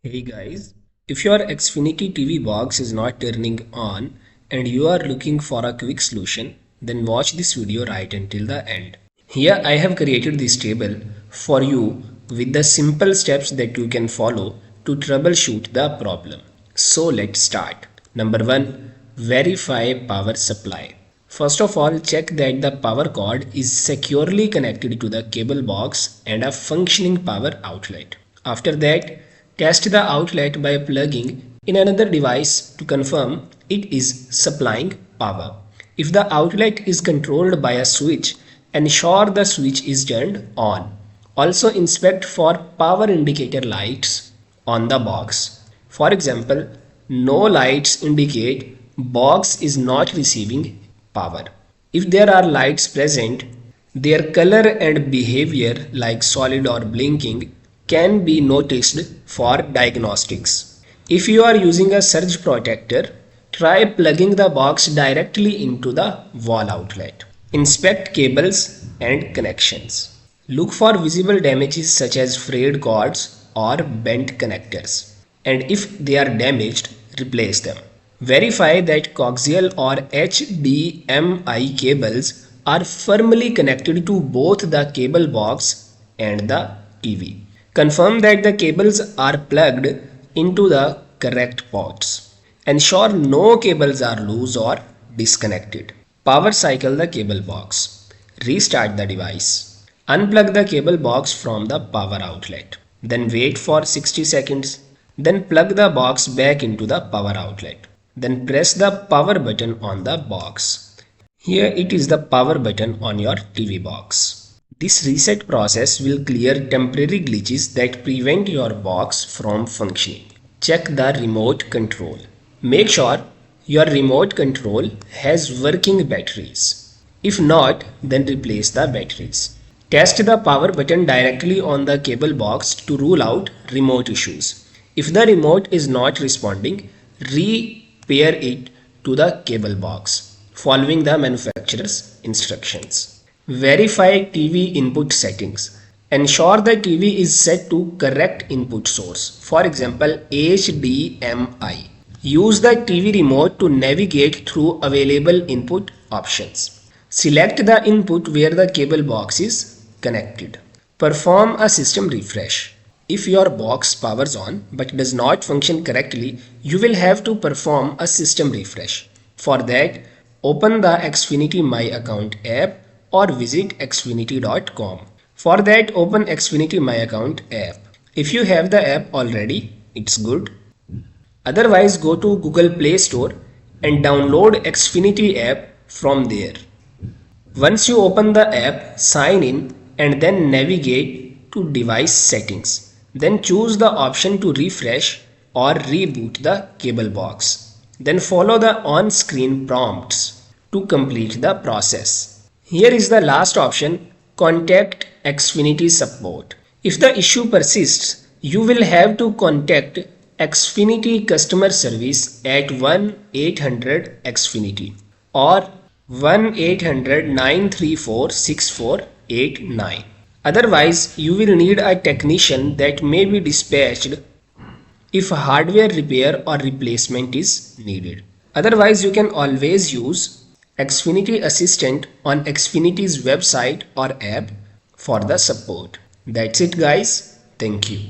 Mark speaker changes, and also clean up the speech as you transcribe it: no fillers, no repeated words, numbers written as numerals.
Speaker 1: Hey guys, if your Xfinity TV box is not turning on and you are looking for a quick solution, then watch this video right until the end. Here I have created this table for you with the simple steps that you can follow to troubleshoot the problem. So let's start. Number 1. Verify power supply. First of all, check that the power cord is securely connected to the cable box and a functioning power outlet. After that, test the outlet by plugging in another device to confirm it is supplying power. If the outlet is controlled by a switch, ensure the switch is turned on. Also inspect for power indicator lights on the box. For example, no lights indicate box is not receiving power. If there are lights present, their color and behavior like solid or blinking can be noticed for diagnostics. If you are using a surge protector, try plugging the box directly into the wall outlet. Inspect cables and connections. Look for visible damages such as frayed cords or bent connectors, and if they are damaged, replace them. Verify that coaxial or HDMI cables are firmly connected to both the cable box and the TV. Confirm that the cables are plugged into the correct ports. Ensure no cables are loose or disconnected. Power cycle the cable box. Restart the device. Unplug the cable box from the power outlet. Then wait for 60 seconds. Then plug the box back into the power outlet. Then press the power button on the box. Here it is the power button on your TV box. This reset process will clear temporary glitches that prevent your box from functioning. Check the remote control. Make sure your remote control has working batteries. If not, then replace the batteries. Test the power button directly on the cable box to rule out remote issues. If the remote is not responding, repair it to the cable box, following the manufacturer's instructions. Verify TV input settings. Ensure the TV is set to correct input source. For example, HDMI. Use the TV remote to navigate through available input options. Select the input where the cable box is connected. Perform a system refresh. If your box powers on but does not function correctly, you will have to perform a system refresh. For that, open the Xfinity My Account app or visit xfinity.com. For that, open Xfinity My Account app. If you have the app already, it's good. Otherwise, go to Google Play Store and download Xfinity app from there. Once you open the app, sign in and then navigate to device settings. Then choose the option to refresh or reboot the cable box. Then follow the on-screen prompts to complete the process. Here is the last option, contact Xfinity support. If the issue persists, you will have to contact Xfinity customer service at 1-800-XFINITY or 1-800-934-6489. Otherwise, you will need a technician that may be dispatched if hardware repair or replacement is needed. Otherwise, you can always use Xfinity Assistant on Xfinity's website or app for the support. That's it guys. Thank you.